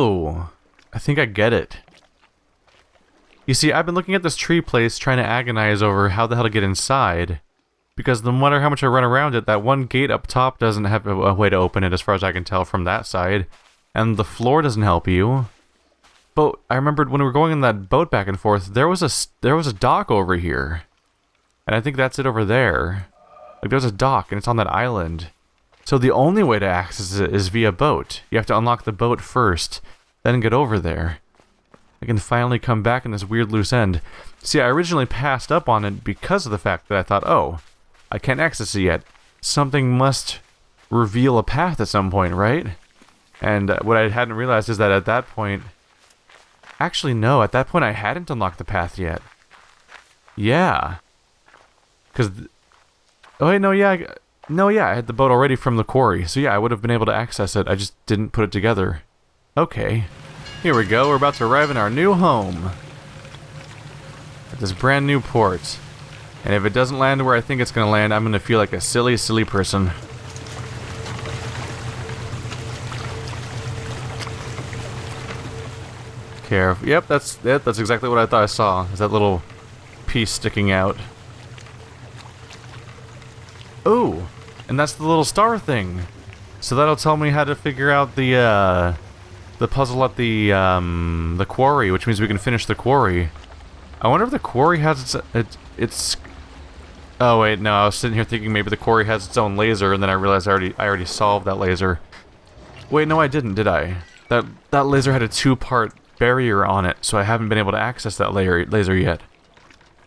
Oh, I think I get it. You see, I've been looking at this tree place trying to agonize over how the hell to get inside. Because no matter how much I run around it, that one gate up top doesn't have a way to open it as far as I can tell from that side. And the floor doesn't help you. But I remembered when we were going in that boat back and forth, there was a dock over here. And I think that's it over there. Like there's a dock and it's on that island. So the only way to access it is via boat. You have to unlock the boat first, then get over there. I can finally come back in this weird loose end. See, I originally passed up on it because of the fact that I thought, oh, I can't access it yet. Something must reveal a path at some point, right? And what I hadn't realized is that at that point... Actually, no, at that point I hadn't unlocked the path yet. Yeah. Because... Oh, wait, no, yeah, I had the boat already from the quarry. So yeah, I would have been able to access it. I just didn't put it together. Okay. Here we go, we're about to arrive in our new home. At this brand new port. And if it doesn't land where I think it's gonna land, I'm gonna feel like a silly, silly person. Careful. Yep, that's it. That's exactly what I thought I saw. Is that little piece sticking out. Ooh, and that's the little star thing. So that'll tell me how to figure out the puzzle at the quarry, which means we can finish the quarry. I wonder if the quarry has its... Oh wait, no, I was sitting here thinking maybe the quarry has its own laser, and then I realized I already solved that laser. Wait, no, I didn't, did I? That laser had a two-part barrier on it, so I haven't been able to access that laser yet.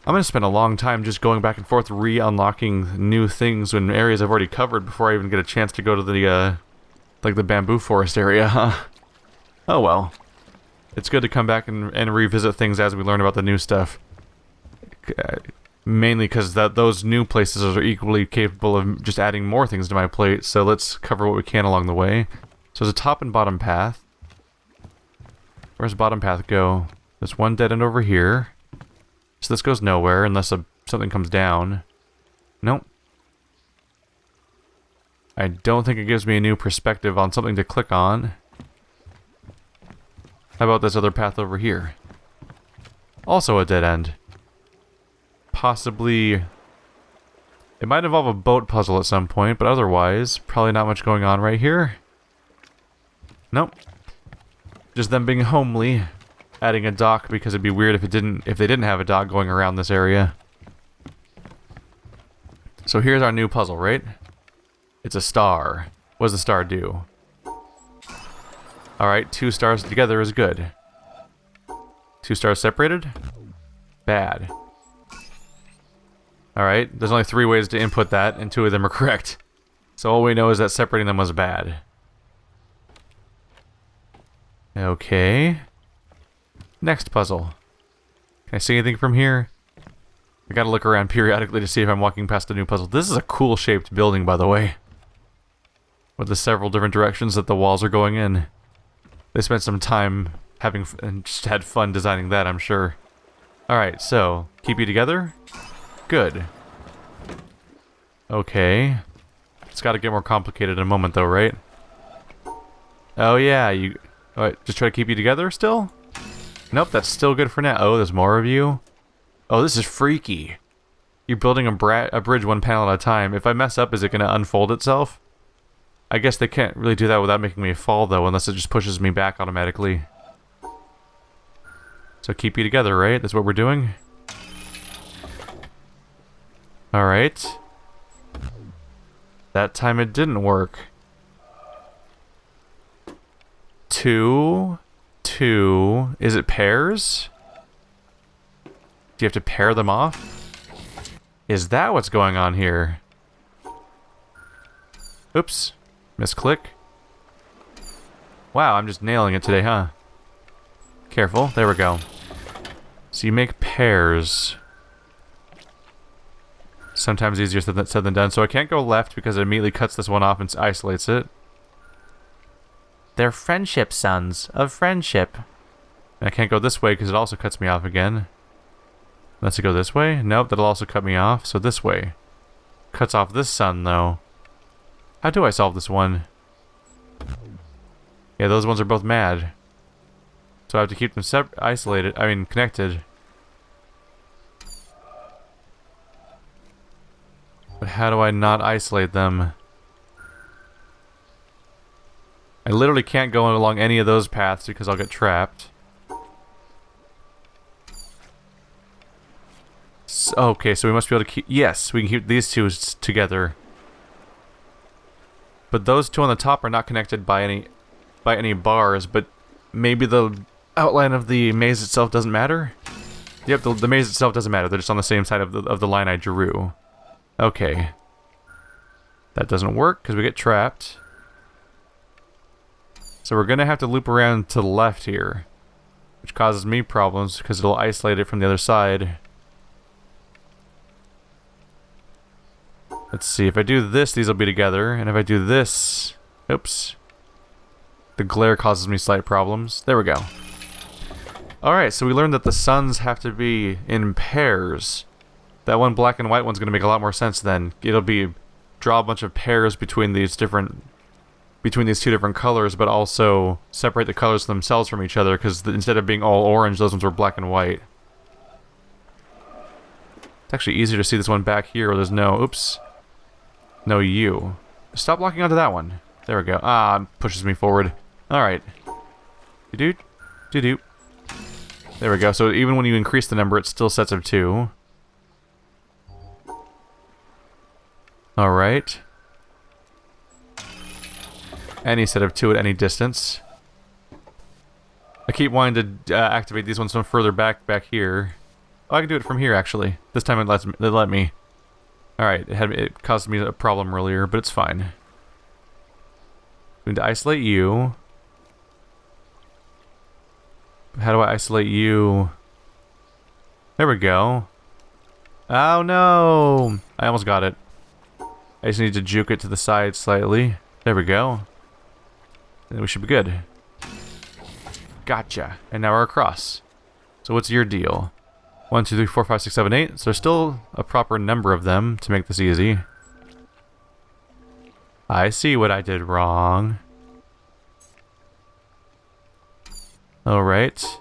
I'm gonna spend a long time just going back and forth re-unlocking new things in areas I've already covered before I even get a chance to go to the, like the bamboo forest area, huh? Oh well. It's good to come back and revisit things as we learn about the new stuff. Mainly because those new places are equally capable of just adding more things to my plate, so let's cover what we can along the way. So there's a top and bottom path. Where's the bottom path go? There's one dead end over here. So this goes nowhere unless something comes down. Nope. I don't think it gives me a new perspective on something to click on. How about this other path over here? Also a dead end. Possibly... It might involve a boat puzzle at some point, but otherwise, probably not much going on right here. Nope. Just them being homely. Adding a dock because it'd be weird if they didn't have a dock going around this area. So here's our new puzzle, right? It's a star. What does the star do? Alright, 2 stars together is good. 2 stars separated? Bad. Alright, there's only 3 ways to input that, and 2 of them are correct. So all we know is that separating them was bad. Okay. Next puzzle. Can I see anything from here? I gotta look around periodically to see if I'm walking past a new puzzle. This is a cool shaped building, by the way. With the several different directions that the walls are going in. They spent some time having and just had fun designing that, I'm sure. Alright, so, keep you together? Good. Okay. It's gotta get more complicated in a moment though, right? Oh yeah, you... Alright, just try to keep you together still? Nope, that's still good for now. Oh, there's more of you? Oh, this is freaky. You're building a bridge one panel at a time. If I mess up, is it gonna unfold itself? I guess they can't really do that without making me fall, though, unless it just pushes me back automatically. So keep you together, right? That's what we're doing? Alright. That time it didn't work. 2... 2... Is it pairs? Do you have to pair them off? Is that what's going on here? Oops. Misclick. Wow, I'm just nailing it today, huh? Careful. There we go. So you make pairs. Sometimes easier said than done. So I can't go left because it immediately cuts this one off and isolates it. They're friendship sons of friendship. And I can't go this way because it also cuts me off again. Let's go this way? Nope, that'll also cut me off. So this way. Cuts off this son, though. How do I solve this one? Yeah, those ones are both mad. So I have to keep them isolated. I mean, connected. But how do I not isolate them? I literally can't go along any of those paths because I'll get trapped. Okay, so we must be able to keep... Yes, we can keep these two together. But those two on the top are not connected by any bars, but maybe the outline of the maze itself doesn't matter? Yep, the maze itself doesn't matter. They're just on the same side of the line I drew. Okay. That doesn't work because we get trapped. So we're going to have to loop around to the left here, which causes me problems because it'll isolate it from the other side. Let's see, if I do this, these will be together, and if I do this... Oops. The glare causes me slight problems. There we go. Alright, so we learned that the suns have to be in pairs. That one black and white one's going to make a lot more sense then. It'll be... draw a bunch of pairs between these two different colors, but also separate the colors themselves from each other, because instead of being all orange, those ones were black and white. It's actually easier to see this one back here where there's no... Oops. No U. Stop locking onto that one. There we go. Ah, pushes me forward. Alright. Do-do. Do-do. There we go. So even when you increase the number, it's still sets of 2. Alright. Any set of 2 at any distance. I keep wanting to activate these ones from further back here. Oh, I can do it from here, actually. This time it let me. Alright, it caused me a problem earlier, but it's fine. We need to isolate you. How do I isolate you? There we go. Oh no! I almost got it. I just need to juke it to the side slightly. There we go. And we should be good. Gotcha. And now we're across. So what's your deal? 1, 2, 3, 4, 5, 6, 7, 8. So there's still a proper number of them to make this easy. I see what I did wrong. Alright.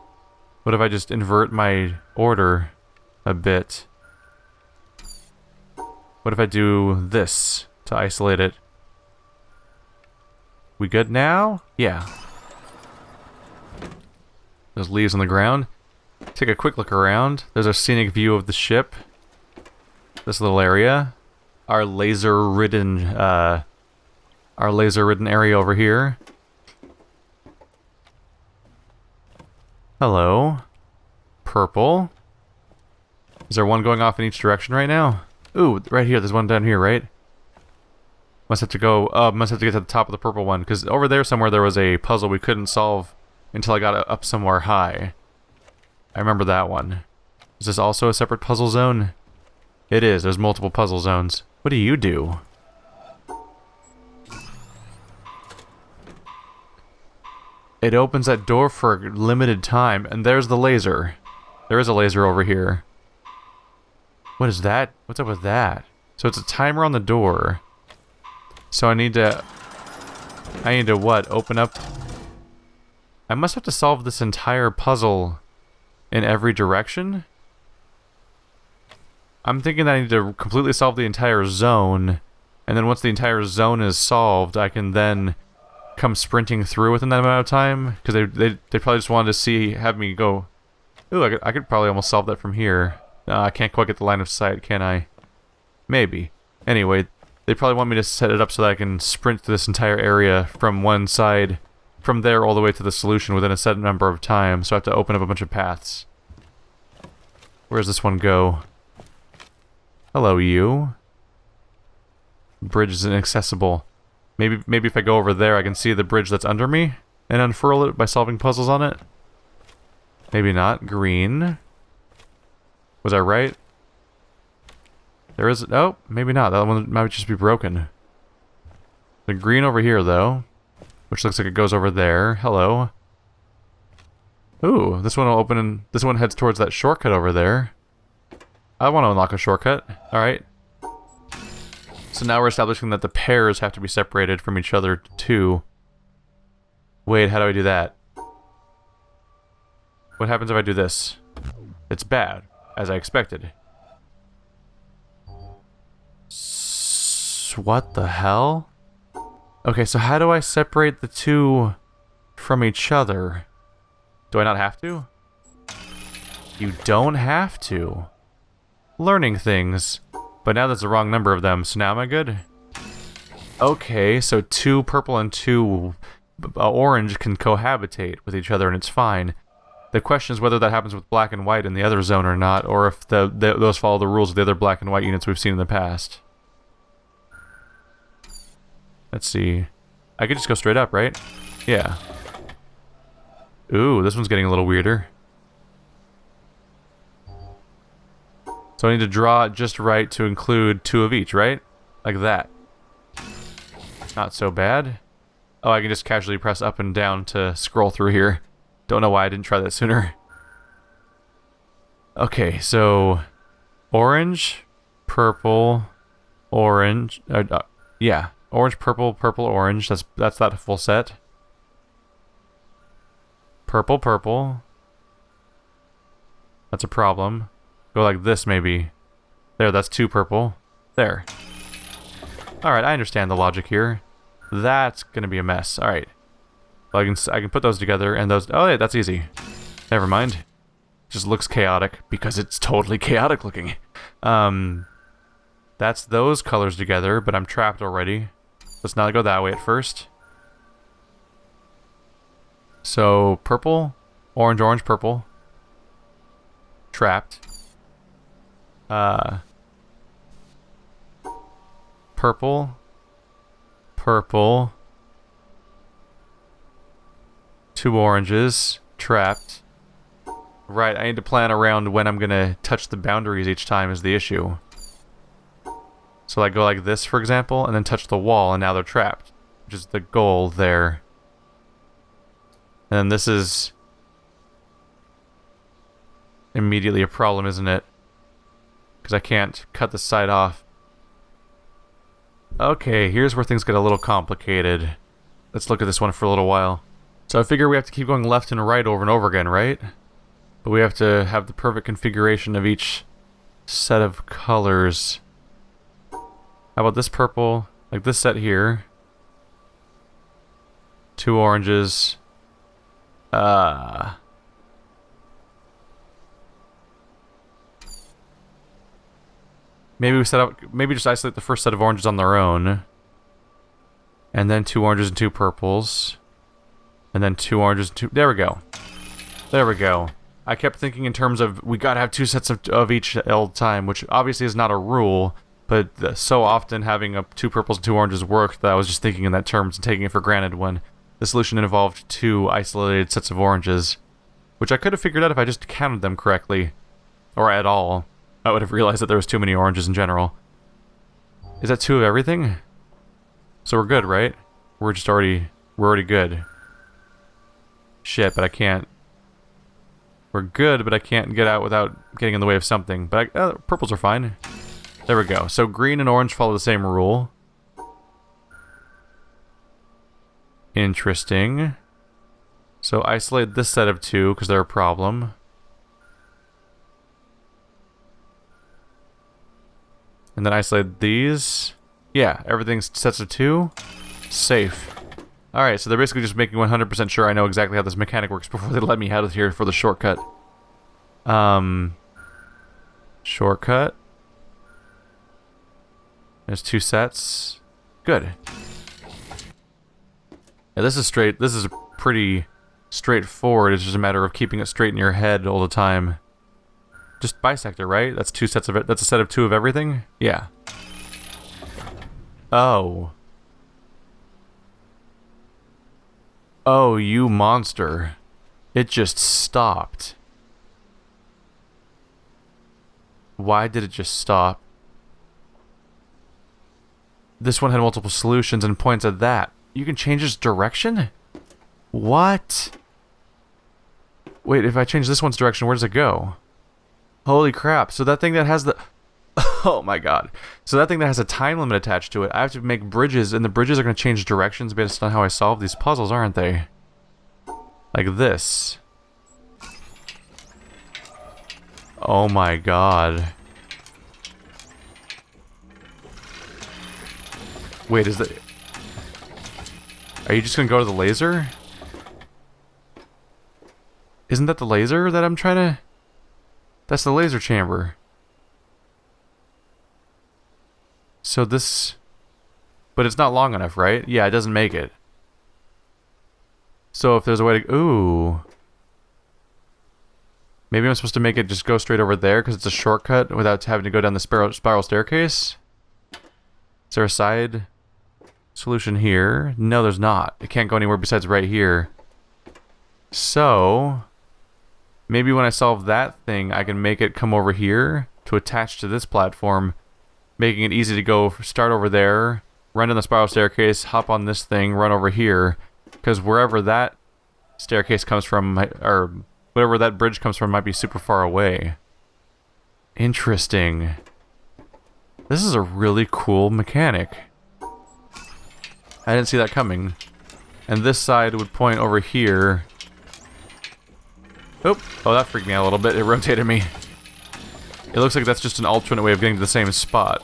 What if I just invert my order a bit? What if I do this to isolate it? We good now? Yeah. There's leaves on the ground. Take a quick look around. There's a scenic view of the ship. This little area. Our laser-ridden area over here. Hello. Purple. Is there one going off in each direction right now? Ooh, right here. There's one down here, right? Must have to go, must have to get to the top of the purple one, because over there somewhere there was a puzzle we couldn't solve until I got up somewhere high. I remember that one. Is this also a separate puzzle zone? It is. There's multiple puzzle zones. What do you do? It opens that door for a limited time, and there's the laser. There is a laser over here. What is that? What's up with that? So it's a timer on the door. So I need to what? Open up... I must have to solve this entire puzzle in every direction? I'm thinking that I need to completely solve the entire zone, and then once the entire zone is solved, I can then come sprinting through within that amount of time, because they probably just wanted to have me go, ooh, I could probably almost solve that from here. I can't quite get the line of sight, can I? Maybe. Anyway, they probably want me to set it up so that I can sprint through this entire area from one side, from there all the way to the solution within a set number of times, so I have to open up a bunch of paths. Where does this one go? Hello, you. Bridge is inaccessible. Maybe if I go over there I can see the bridge that's under me and unfurl it by solving puzzles on it? Maybe not. Green. Was I right? There is... Oh, maybe not. That one might just be broken. The green over here, though, which looks like it goes over there. Hello. Ooh, this one will open and... This one heads towards that shortcut over there. I want to unlock a shortcut. Alright. So now we're establishing that the pairs have to be separated from each other too. Wait, how do I do that? What happens if I do this? It's bad, as I expected. What the hell? Okay, so how do I separate the two from each other? Do I not have to? You don't have to. Learning things. But now there's the wrong number of them, so now am I good? Okay, so 2 purple and 2 orange can cohabitate with each other and it's fine. The question is whether that happens with black and white in the other zone or not, or if those follow the rules of the other black and white units we've seen in the past. Let's see. I could just go straight up, right? Yeah. Ooh, this one's getting a little weirder. So I need to draw it just right to include 2 of each, right? Like that. Not so bad. Oh, I can just casually press up and down to scroll through here. Don't know why I didn't try that sooner. Okay, so orange, purple, orange. Yeah, orange, purple, purple, orange. That's that full set. Purple, purple. That's a problem. Go like this, maybe. There, that's 2 purple. There. Alright, I understand the logic here. That's gonna be a mess. Alright. Well, I can put those together, and those... Oh, yeah, that's easy. Never mind. Just looks chaotic, because it's totally chaotic looking. That's those colors together, but I'm trapped already. Let's not go that way at first. So, purple, orange, orange, purple. Trapped. Purple. Purple. 2 oranges. Trapped. Right, I need to plan around when I'm gonna touch the boundaries each time is the issue. So I go like this, for example, and then touch the wall, and now they're trapped. Which is the goal there. And then this is immediately a problem, isn't it? Because I can't cut the side off. Okay, here's where things get a little complicated. Let's look at this one for a little while. So I figure we have to keep going left and right over and over again, right? But we have to have the perfect configuration of each set of colors. How about this purple? Like this set here. 2 oranges. Maybe we set up. Maybe just isolate the first set of oranges on their own, and then 2 oranges and 2 purples, and then 2 oranges and 2. There we go. There we go. I kept thinking in terms of we gotta have 2 sets of each all the time, which obviously is not a rule, but so often having 2 purples and 2 oranges worked that I was just thinking in that terms and taking it for granted when the solution involved 2 isolated sets of oranges, which I could have figured out if I just counted them correctly, or at all. I would have realized that there was too many oranges in general. Is that 2 of everything? So we're good, right? We're already good. Shit, but I can't. We're good, but I can't get out without getting in the way of something. But purples are fine. There we go. So green and orange follow the same rule. Interesting. So isolate this set of 2 because they're a problem. And then isolate these. Yeah, everything's sets of 2. Safe. Alright, so they're basically just making 100% sure I know exactly how this mechanic works before they let me out of here for the shortcut. Shortcut. There's 2 sets. Good. Yeah, this is pretty straightforward. It's just a matter of keeping it straight in your head all the time. Just bisector, right? That's 2 sets of it. That's a set of 2 of everything? Yeah. Oh. Oh, you monster. It just stopped. Why did it just stop? This one had multiple solutions and points at that. You can change its direction? What? Wait, if I change this one's direction, where does it go? Holy crap, so that thing that has the... Oh my god. So that thing that has a time limit attached to it, I have to make bridges, and the bridges are going to change directions based on how I solve these puzzles, aren't they? Like this. Oh my god. Wait, is that... Are you just gonna go to the laser? Isn't that the laser that I'm trying to... That's the laser chamber. So this... But it's not long enough, right? Yeah, it doesn't make it. So if there's a way to... Ooh. Maybe I'm supposed to make it just go straight over there because it's a shortcut without having to go down the spiral staircase? Is there a side solution here? No, there's not. It can't go anywhere besides right here. So... Maybe when I solve that thing, I can make it come over here to attach to this platform, making it easy to go start over there, run down the spiral staircase, hop on this thing, run over here, because wherever that staircase comes from, or whatever that bridge comes from, might be super far away. Interesting. This is a really cool mechanic. I didn't see that coming. And this side would point over here. Oh, that freaked me out a little bit. It rotated me. It looks like that's just an alternate way of getting to the same spot.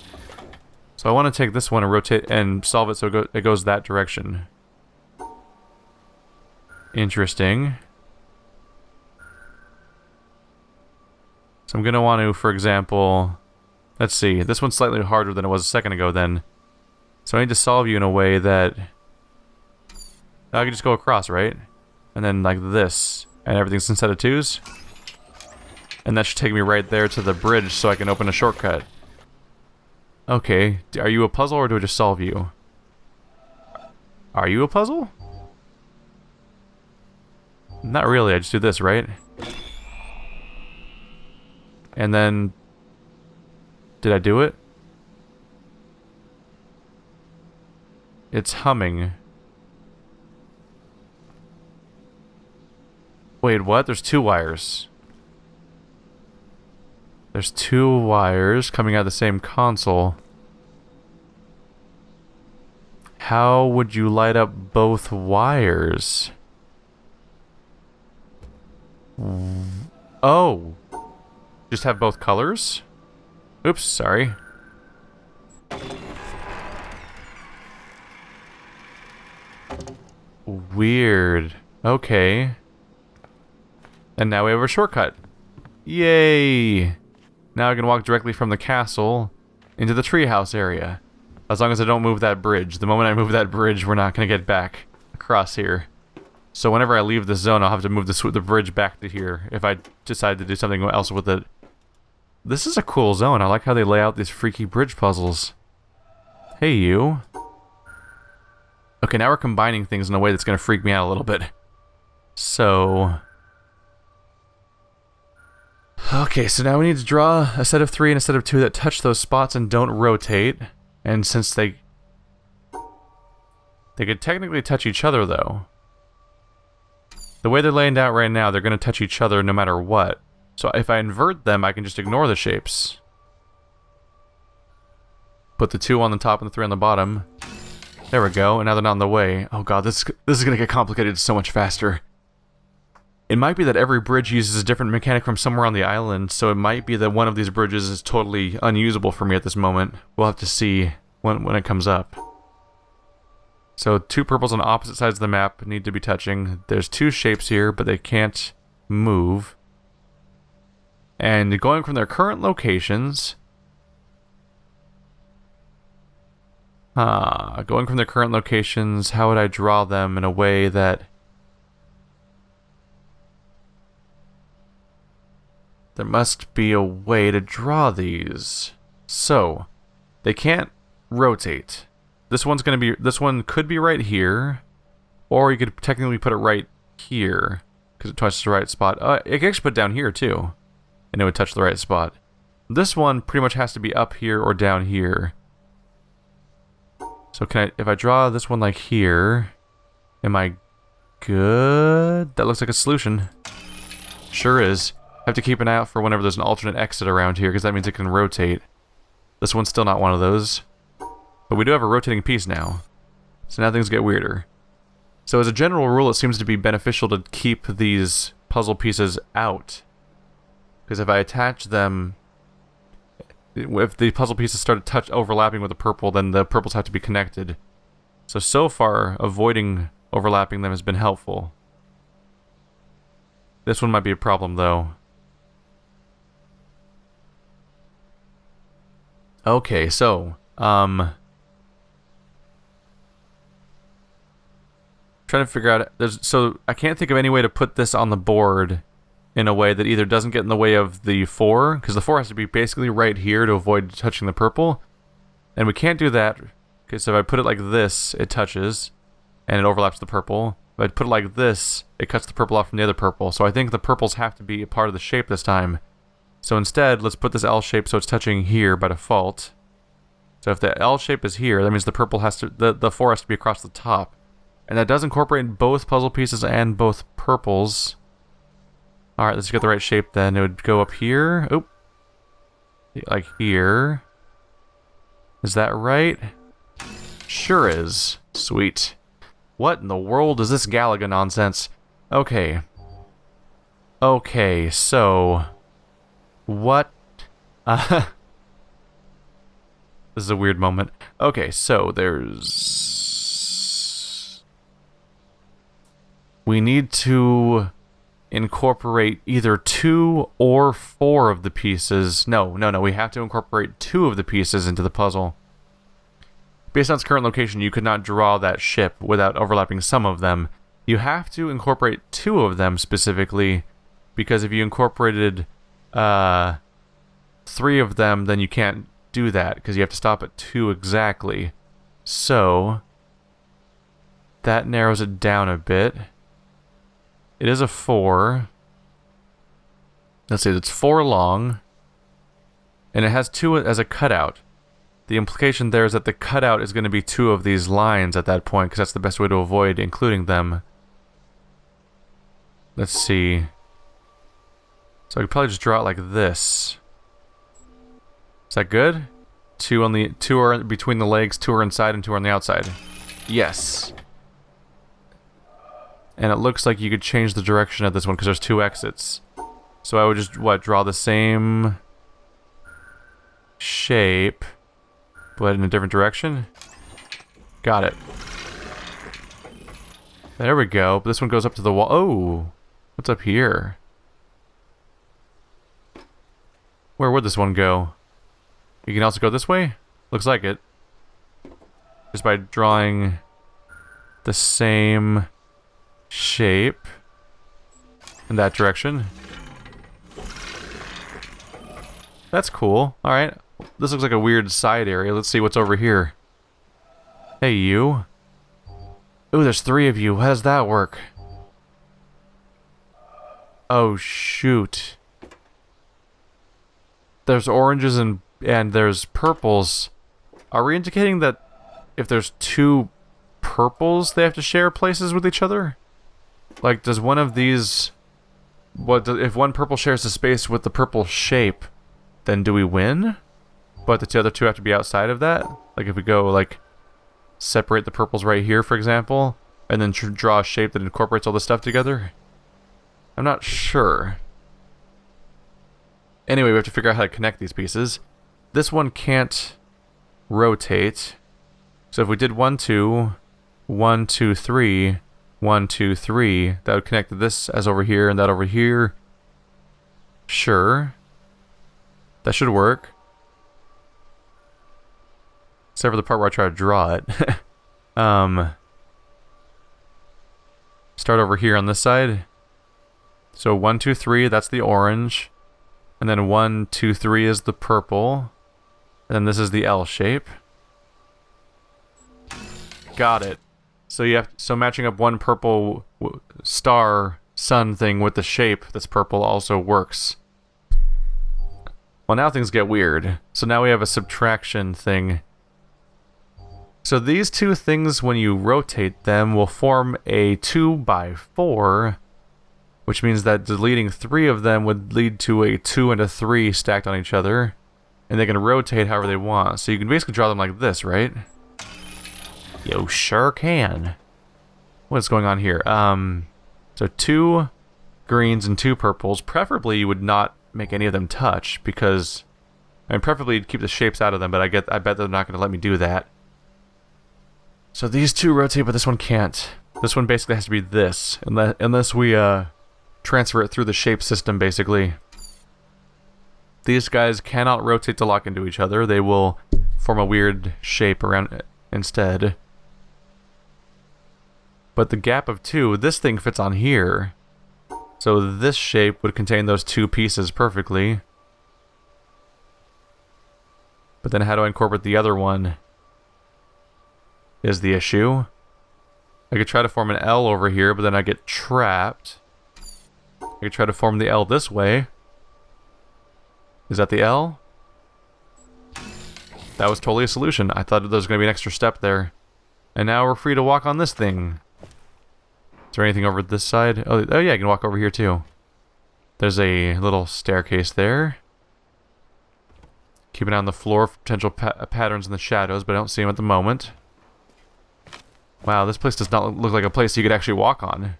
So I want to take this one and rotate and solve it so it goes that direction. Interesting. So I'm going to want to, for example... Let's see. This one's slightly harder than it was a second ago then. So I need to solve you in a way that... I can just go across, right? And then like this. And everything's instead of 2s. And that should take me right there to the bridge so I can open a shortcut. Okay. Are you a puzzle or do I just solve you? Are you a puzzle? Not really. I just do this, right? And then... Did I do it? It's humming. Wait, what? There's 2 wires. There's 2 wires coming out of the same console. How would you light up both wires? Oh. Just have both colors? Oops, sorry. Weird. Okay. And now we have a shortcut. Yay! Now I can walk directly from the castle into the treehouse area. As long as I don't move that bridge. The moment I move that bridge, we're not going to get back across here. So whenever I leave this zone, I'll have to move the bridge back to here if I decide to do something else with it. This is a cool zone. I like how they lay out these freaky bridge puzzles. Hey, you. Okay, now we're combining things in a way that's going to freak me out a little bit. So... Okay, so now we need to draw a set of 3 and a set of 2 that touch those spots and don't rotate. And since they could technically touch each other, though. The way they're laying out right now, they're going to touch each other no matter what. So if I invert them, I can just ignore the shapes. Put the 2 on the top and the 3 on the bottom. There we go, and now they're not in the way. Oh god, this is going to get complicated so much faster. It might be that every bridge uses a different mechanic from somewhere on the island, so it might be that one of these bridges is totally unusable for me at this moment. We'll have to see when it comes up. So 2 purples on opposite sides of the map need to be touching. There's 2 shapes here, but they can't move. And going from their current locations... Going from their current locations, how would I draw them in a way that... There must be a way to draw these. So, they can't rotate. This one could be right here, or you could technically put it right here, because it touches the right spot. It could actually put it down here too, and it would touch the right spot. This one pretty much has to be up here or down here. So if I draw this one like here, am I good? That looks like a solution. Sure is. I have to keep an eye out for whenever there's an alternate exit around here, because that means it can rotate. This one's still not one of those. But we do have a rotating piece now. So now things get weirder. So as a general rule, it seems to be beneficial to keep these puzzle pieces out. Because if I attach them, if the puzzle pieces start to overlapping with the purple, then the purples have to be connected. So far, avoiding overlapping them has been helpful. This one might be a problem, though. Okay, so, trying to figure out, so I can't think of any way to put this on the board in a way that either doesn't get in the way of the 4, because the 4 has to be basically right here to avoid touching the purple, and we can't do that, because if I put it like this, it touches, and it overlaps the purple. If I put it like this, it cuts the purple off from the other purple, so I think the purples have to be a part of the shape this time. So instead, let's put this L shape so it's touching here by default. So if the L shape is here, that means the purple has to, the 4 has to be across the top. And that does incorporate both puzzle pieces and both purples. Alright, let's get the right shape then. It would go up here. Oop. Like here. Is that right? Sure is. Sweet. What in the world is this Galaga nonsense? Okay. Okay, so... What? This is a weird moment. Okay, so there's... We need to incorporate either 2 or 4 of the pieces. No, we have to incorporate 2 of the pieces into the puzzle. Based on its current location, you could not draw that ship without overlapping some of them. You have to incorporate 2 of them specifically, because if you incorporated 3 of them, then you can't do that, because you have to stop at 2 exactly. So, that narrows it down a bit. It is a 4. Let's see, it's 4 long, and it has 2 as a cutout. The implication there is that the cutout is going to be 2 of these lines at that point, because that's the best way to avoid including them. Let's see. So I could probably just draw it like this. Is that good? 2 on the 2 are between the legs, 2 are inside, and 2 are on the outside. Yes. And it looks like you could change the direction of this one because there's 2 exits. So I would just draw the same shape, but in a different direction. Got it. There we go. But this one goes up to the wall. Oh, what's up here? Where would this one go? You can also go this way? Looks like it. Just by drawing the same shape in that direction. That's cool. Alright. This looks like a weird side area. Let's see what's over here. Hey, you. Ooh, there's 3 of you. How does that work? Oh, shoot. There's oranges and there's purples. Are we indicating that if there's 2 purples, they have to share places with each other? Like, does one of these... if one purple shares the space with the purple shape, then do we win? But the other 2 have to be outside of that? Like, if we go, like, separate the purples right here, for example, and then draw a shape that incorporates all this stuff together? I'm not sure. Anyway, we have to figure out how to connect these pieces. This one can't rotate. So if we did 1, 2, 1, 2, 3, 1, 2, 3, that would connect this as over here and that over here. Sure. That should work. Except for the part where I try to draw it. Start over here on this side. So 1, 2, 3, that's the orange. And then 1, 2, 3 is the purple. And then this is the L shape. Got it. So you have matching up one purple star sun thing with the shape that's purple also works. Well, now things get weird. So now we have a subtraction thing. So these 2 things, when you rotate them, will form a 2 by 4, which means that deleting 3 of them would lead to a 2 and a 3 stacked on each other, and they can rotate however they want. So you can basically draw them like this, right? You sure can. What's going on here? So 2 greens and 2 purples. Preferably you would not make any of them touch, because... I mean, preferably keep the shapes out of them, but I bet they're not going to let me do that. So these two rotate, but this one can't. This one basically has to be this, unless we transfer it through the shape system, basically. These guys cannot rotate to lock into each other. They will form a weird shape around it instead. But the gap of 2, this thing fits on here. So this shape would contain those 2 pieces perfectly. But then how do I incorporate the other one is the issue. I could try to form an L over here, but then I get trapped. I could try to form the L this way. Is that the L? That was totally a solution. I thought there was going to be an extra step there. And now we're free to walk on this thing. Is there anything over this side? Oh yeah, I can walk over here too. There's a little staircase there. Keep an eye on the floor for potential patterns in the shadows, but I don't see them at the moment. Wow, this place does not look like a place you could actually walk on.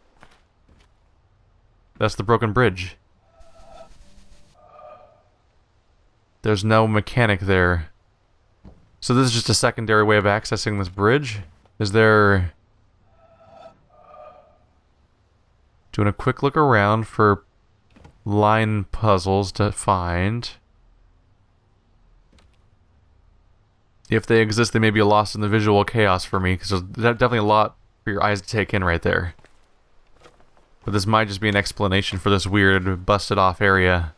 That's the broken bridge. There's no mechanic there. So this is just a secondary way of accessing this bridge? Is there... Doing a quick look around for line puzzles to find. If they exist, they may be lost in the visual chaos for me, because there's definitely a lot for your eyes to take in right there. But this might just be an explanation for this weird, busted off area.